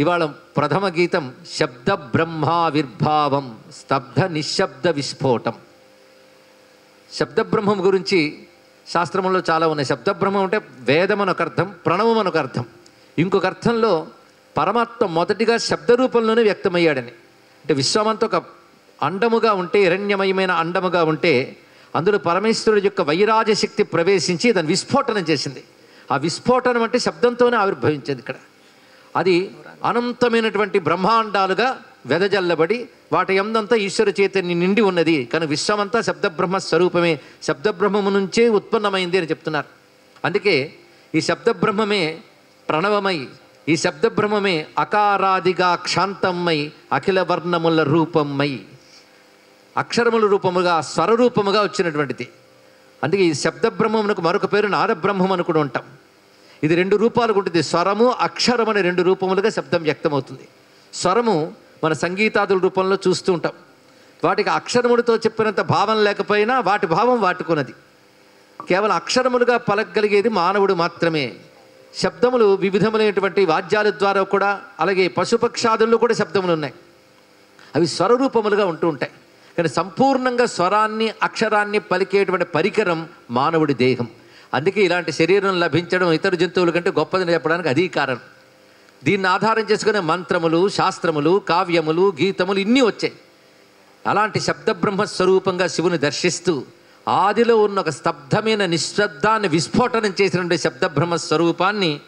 ఇవాళ ప్రథమ గీతం శబ్ద బ్రహ్మావిర్భావం స్తబ్ధ నిశ్శబ్ద విస్ఫోటం. శబ్దబ్రహ్మం గురించి శాస్త్రంలో చాలా ఉన్నాయి. శబ్దబ్రహ్మం అంటే వేదం అని ఒక అర్థం, ప్రణవం అని ఒక అర్థం. ఇంకొక అర్థంలో పరమాత్మ మొదటిగా శబ్దరూపంలోనే వ్యక్తమయ్యాడని. అంటే విశ్వమంతా ఒక అండముగా ఉంటే, హిరణ్యమయమైన అండముగా ఉంటే అందులో పరమేశ్వరుడు యొక్క వైరాజశక్తి ప్రవేశించి దాన్ని విస్ఫోటనం చేసింది. ఆ విస్ఫోటనం అంటే శబ్దంతోనే ఆవిర్భవించింది. ఇక్కడ అది అనంతమైనటువంటి బ్రహ్మాండాలుగా వెదజల్లబడి వాటి ఎందంతా ఈశ్వర చైతన్యం నిండి ఉన్నది. కానీ విశ్వమంతా శబ్దబ్రహ్మ స్వరూపమే, శబ్దబ్రహ్మము నుంచే ఉత్పన్నమైంది అని చెప్తున్నారు. అందుకే ఈ శబ్దబ్రహ్మమే ప్రణవమై, ఈ శబ్దబ్రహ్మమే అకారాదిగా క్షాంతమ్మై అఖిల వర్ణముల రూపమ్మై, అక్షరముల రూపముగా స్వరరూపముగా వచ్చినటువంటిది. అందుకే ఈ శబ్దబ్రహ్మమునకు మరొక పేరు నాదబ్రహ్మం అని కూడా ఉంటాం. ఇది రెండు రూపాలు ఉంటుంది. స్వరము అక్షరం అనే రెండు రూపములుగా శబ్దం వ్యక్తమవుతుంది. స్వరము మన సంగీతాదుల రూపంలో చూస్తూ ఉంటాం. వాటికి అక్షరములతో చెప్పినంత భావం లేకపోయినా వాటి భావం వాటుకున్నది. కేవలం అక్షరములుగా పలకగలిగేది మానవుడు మాత్రమే. శబ్దములు వివిధములైనటువంటి వాద్యాల ద్వారా కూడా, అలాగే పశుపక్షాదుల్లో కూడా శబ్దములు ఉన్నాయి. అవి స్వరరూపములుగా ఉంటూ ఉంటాయి. కానీ సంపూర్ణంగా స్వరాన్ని అక్షరాన్ని పలికేటువంటి పరికరం మానవుడి దేహం. అందుకే ఇలాంటి శరీరం లభించడం ఇతర జంతువుల కంటే గొప్పదని చెప్పడానికి అది కారణం. దీన్ని ఆధారం చేసుకునే మంత్రములు, శాస్త్రములు, కావ్యములు, గీతములు ఇన్ని వచ్చాయి. అలాంటి శబ్దబ్రహ్మ స్వరూపంగా శివుని దర్శిస్తూ ఆదిలో ఉన్న ఒక స్తబ్ధమైన నిశ్శబ్దాన్ని విస్ఫోటనం చేసినటువంటి శబ్దబ్రహ్మ స్వరూపాన్ని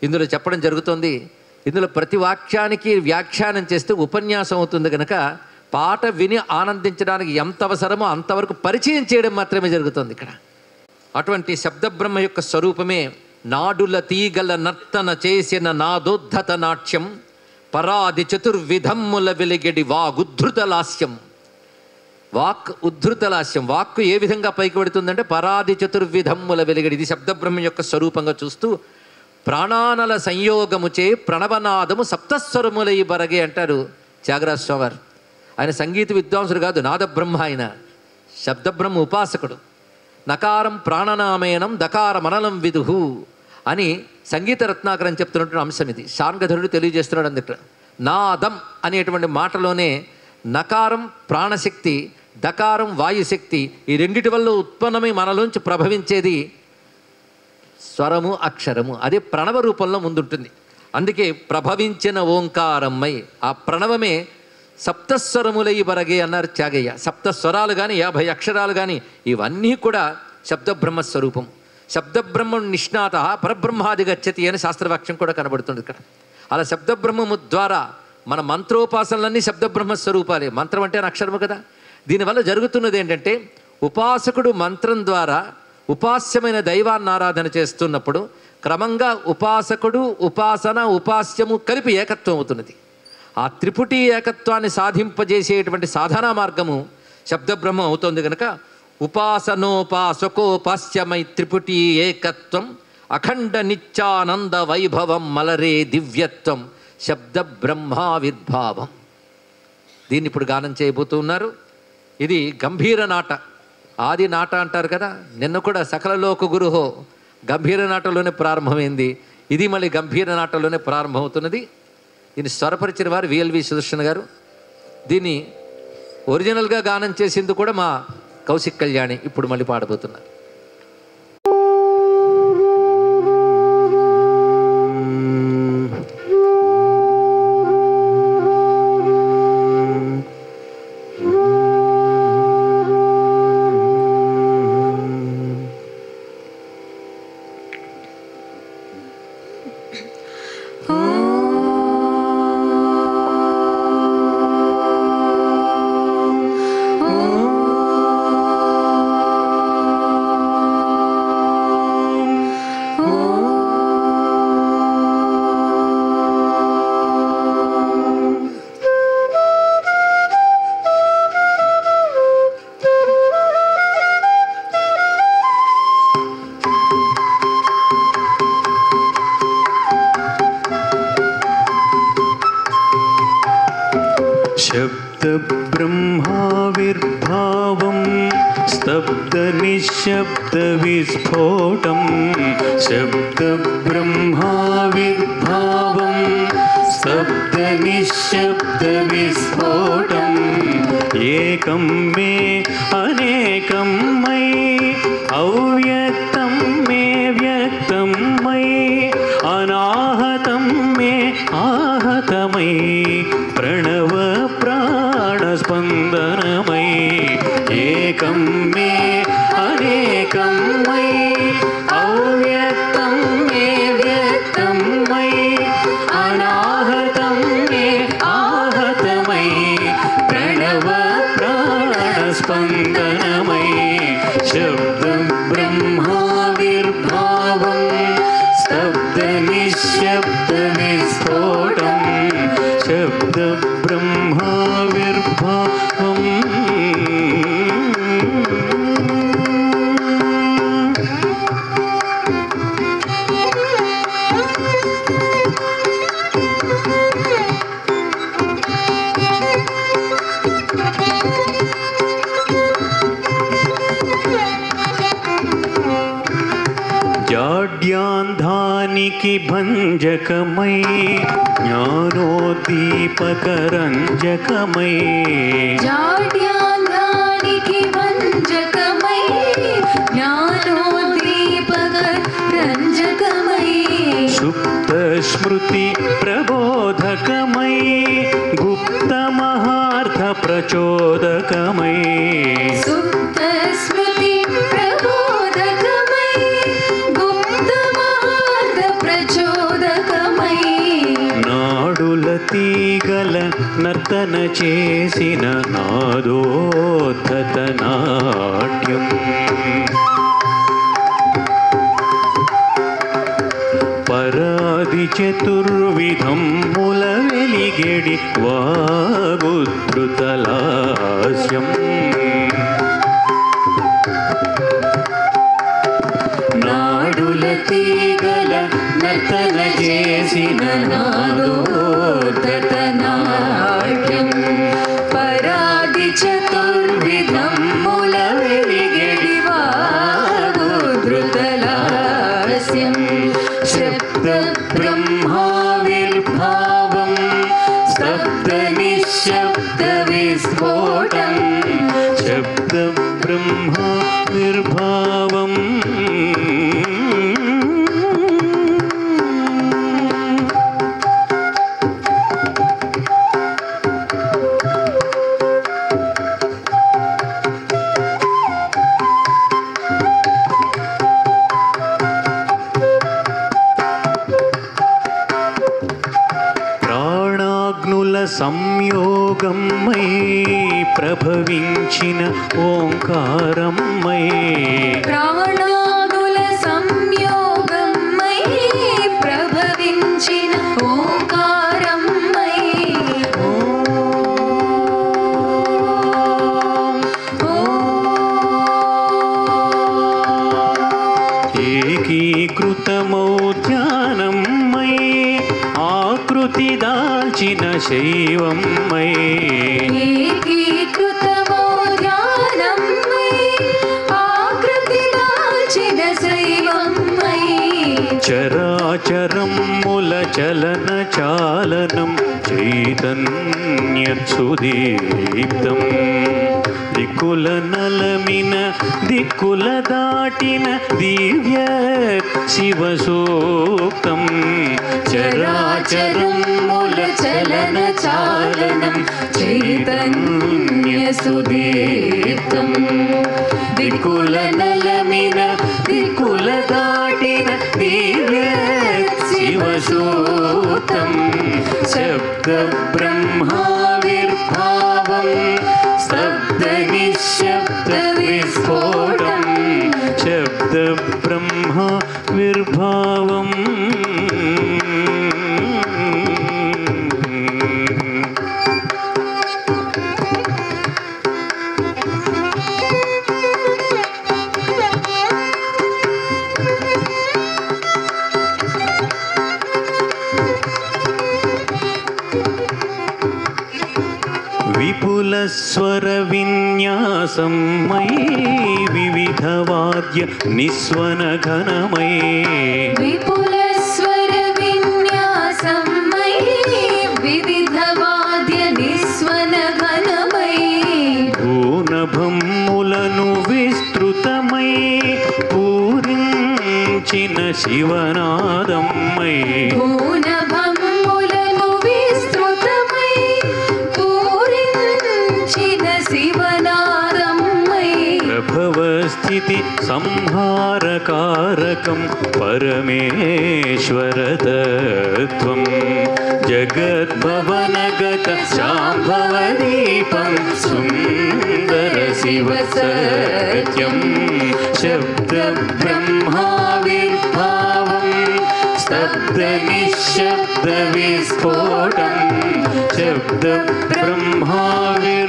ఇందులో చెప్పడం జరుగుతుంది. ఇందులో ప్రతి వాక్యానికి వ్యాఖ్యానం చేస్తే ఉపన్యాసం అవుతుంది కనుక పాట విని ఆనందించడానికి ఎంత అవసరమో అంతవరకు పరిచయం చేయడం మాత్రమే జరుగుతుంది ఇక్కడ. అటువంటి శబ్దబ్రహ్మ యొక్క స్వరూపమే నాడుల తీగల నర్తన చేసిన నాదోద్ధత నాట్యం పరాది చతుర్విధమ్ముల వెలిగెడి వాగుద్ధృత లాస్యం. వాక్ ఉద్ధృత లాస్యం, వాక్కు ఏ విధంగా పైకి పెడుతుందంటే పరాది చతుర్విధమ్ముల వెలిగడి. ఇది శబ్దబ్రహ్మ యొక్క స్వరూపంగా చూస్తూ ప్రాణానల సంయోగముచే ప్రణవనాదము సప్తస్వరములై బరగే అంటారు త్యాగరాజ స్వామి. ఆయన సంగీత విద్వాంసుడు కాదు, నాదబ్రహ్మ. ఆయన శబ్దబ్రహ్మ ఉపాసకుడు. నకారం ప్రాణనామేనం దకార మనలం విదుహు అని సంగీత రత్నాకరం చెప్తున్నటువంటి అంశం ఇది. శార్ంగధరుడు తెలియజేస్తున్నాడు. అందుకు నాదం అనేటువంటి మాటలోనే నకారం ప్రాణశక్తి, దకారం వాయుశక్తి, ఈ రెండిటి వల్ల ఉత్పన్నమై మనలోంచి ప్రభవించేది స్వరము అక్షరము. అదే ప్రణవ రూపంలో ముందుంటుంది. అందుకే ప్రభవించిన ఓంకారమ్మై, ఆ ప్రణవమే సప్తస్వరములై బరగే అన్నారు త్యాగయ్య. సప్తస్వరాలు కానీ 50 అక్షరాలు కానీ ఇవన్నీ కూడా శబ్దబ్రహ్మస్వరూపం. శబ్దబ్రహ్మం నిష్ణాత పరబ్రహ్మాది గచ్చతి అని శాస్త్రవాక్యం కూడా కనబడుతుంది ఇక్కడ. అలా శబ్దబ్రహ్మము ద్వారా మన మంత్రోపాసనలన్నీ శబ్దబ్రహ్మస్వరూపాలే. మంత్రం అంటే అక్షరము కదా. దీనివల్ల జరుగుతున్నది ఏంటంటే ఉపాసకుడు మంత్రం ద్వారా ఉపాస్యమైన దైవాన్ని ఆరాధన చేస్తున్నప్పుడు క్రమంగా ఉపాసకుడు ఉపాసన ఉపాస్యము కలిపి ఏకత్వం అవుతున్నది. ఆ త్రిపుటి ఏకత్వాన్ని సాధింపజేసేటువంటి సాధనా మార్గము శబ్దబ్రహ్మం అవుతోంది కనుక ఉపాసనోపాసకోపాస్యమై త్రిపుటి ఏకత్వం అఖండ నిత్యానంద వైభవం మలరే దివ్యత్వం శబ్దబ్రహ్మావిర్భావం. దీన్ని ఇప్పుడు గానం చేయబోతున్నారు. ఇది గంభీర నాట, ఆది నాట అంటారు కదా. నిన్న కూడా సకలలోక గురుహో గంభీర నాటలోనే ప్రారంభమైంది. ఇది మళ్ళీ గంభీర నాటలోనే ప్రారంభమవుతున్నది. దీన్ని స్వరపరిచిన వారు విఎల్వి సుదర్శన్ గారు. దీన్ని ఒరిజినల్గా గానం చేసింది కూడా మా కౌశిక్ కళ్యాణి. ఇప్పుడు మళ్ళీ పాడబోతున్నారు. शब्दब्रह्माविर्भावं स्तब्धनिश्शब्दविस्फोटं शब्दब्रह्माविर्भावं स्तब्धनिश्शब्दविस्फोटं निःशब्दविस्फोटम् एकं मे अनेकं मयि अव्यक्तं मे व्यक्तं मयि अनाहतं मे आहतमयि प्रणव प्राणस्पन्दनमयि एकं मे अनेकं मयि अव्यक्तं मे व्यक्तं मयि अनाहतं मे आहतमयि प्रणव प्राणस्पन्दनमयि शब्दं ब्रह्माविर्भावं स्तब्धनिःशब्दविस्फोटं शब्द ब्रह्माविर्भावम् जाड्यान्धानिकि भञ्जकमयि ज्ञानोद्दीपकरञ्जकमयि जाड्यान्धानिकि भञ्जकमयि ज्ञानोद्दीपकरञ्जकमयि सुप्तस्मृति प्रबोधकमयि गुप्तमहार्थप्रचोदकमयि सुप्तस्मृति प्रबोधकमयि गुप्तमहार्थप्रचोदकमयि నాడుల తీగల నర్తన చేసిన నాదోద్ధత నాట్యం పరాది చతుర్విధం ముల వెలిగెడి వాగుద్ధృతలాస్యం నాడుల తీగల నర్తన చేసిన నాదోద్ధత నాట్యం పరాది చతుర్విధం ముల వెలిగెడి వాగుద్ధృతలాస్యం శబ్ద బ్రహ్మావిర్భావం స్తబ్ద నిశ్శబ్ద విస్ఫోటం శబ్ద బ్రహ్మావిర్భావం ప్రాణాగ్నుల సంయోగమై ప్రభవించిన ఓంకారమై ప్రాణాగుల సంయోగమై ప్రభవించిన ఓంకారమై ఏకీకృతమౌ ధ్యానమై ఆకృతి దాల్చిన శైవమై ఏకీకృతమో ధ్యానమై ఆకృతి దాల్చిన శైవమై చరాచరం ముల చలన చాలనం చైతన్యసుదీప్తం దిక్కుల నలమిన దిక్కుల దాటిన దివ్య శివసూక్తం చరాచరం మూల చలన చాలనం చైతన్య సుదీప్తం దిక్కుల నలమిన దిక్కుల దాటిన దివ్య శివసూక్తం శబ్ద బ్రహ్మావిర్భావం స్తబ్ద నిశ్శబ్ద విస్ఫోటం శబ్ద బ్రహ్మ విర్భావం విపుల స్వర విన్యాసం మై వివిధ వాద్య నిస్వన ఘనమై విపుల స్వర విన్యాసం మై వివిధ శివనాదమై భూనభమ్ములను విస్తృతమై పూరించిన శివనాదమై ప్రభవస్థితి సంహారకారకం పరమేశ్వరతత్వం జగద్భవనగత శాంభవదీపం సుందర శివ సత్యం శబ్ద బ్రహ్మావిర్భావం స్తబ్ద నిశ్శబ్ద విస్ఫోటం శబ్ద బ్రహ్మావిర్భావం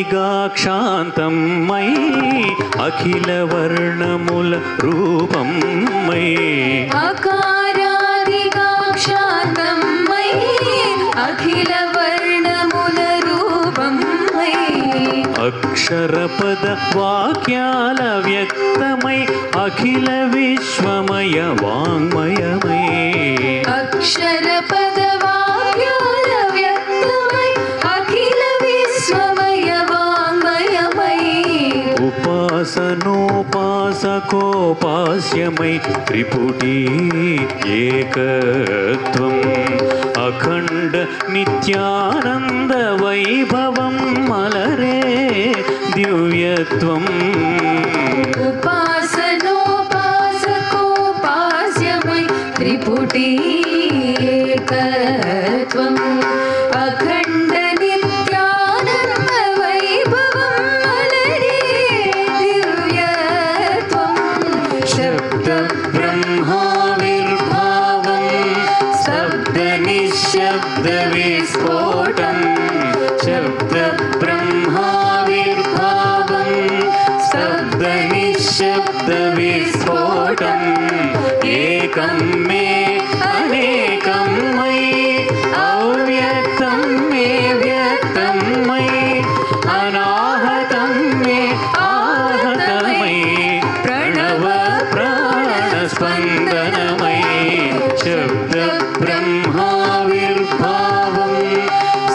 అకారాదిగాక్షాంతం మై అఖిల వర్ణముల రూపం మై అకారాదిగాక్షాంతం మై అఖిల వర్ణముల రూపం మై అక్షరపద వాక్యాల వ్యక్తమై అఖిల విశ్వమయ వాంగ్మయమై అక్షరపద వాక్యాల వ్యక్తమై అఖిల విశ్వమయ వాంగ్మయమై ఉపాసనోపాసకోపాస్యమై త్రిపుటీ ఏకత్వం అఖండ నిత్యానంద వైభవం మలరే దివ్యత్వం ఉపాసనోపాసకోపాస్యమై త్రిపుటీ ఏకత్వం అఖండ నిత్యానంద వైభవం మలరే దివ్యత్వం శబ్ద బ్రహ్మావిర్భావం శబ్ద నిశ్శబ్ద విస్ఫోటం శబ్ద బ్రహ్మావిర్భావం శబ్ద నిశ్శబ్ద విస్ఫోటం ఏకం మే అనేకం మై అవ్యక్తం మే వ్యక్తం మై అనాహతం మే ఆహతమై ప్రణవ ప్రాణస్పందనమై శబ్ద బ్రహ్మావిర్భావం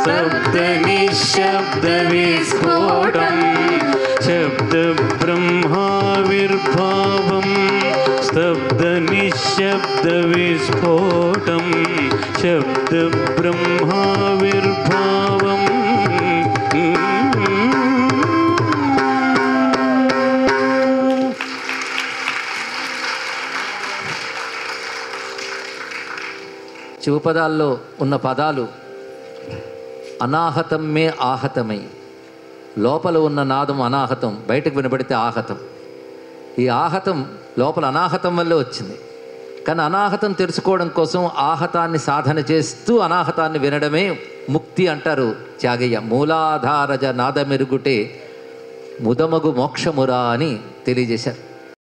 శబ్ద నిశ్శబ్ద విస్ఫోటం శబ్ద బ్రహ్మావిర్భావం స్తబ్ద నిశ్శబ్ద విస్ఫోటం శబ్ద బ్రహ్మావిర్భావం శివపదాల్లో ఉన్న పదాలు అనాహతం మే ఆహతమై, లోపల ఉన్న నాదం అనాహతం, బయటకు వినబడితే ఆహతం. ఈ ఆహతం లోపల అనాహతం వల్లే వచ్చింది. కానీ అనాహతం తెలుసుకోవడం కోసం ఆహతాన్ని సాధన చేస్తూ అనాహతాన్ని వినడమే ముక్తి అంటారు త్యాగయ్య. మూలాధారజ నాదమెరుగుటే ముదమగు మోక్షమురా అని తెలియజేశారు.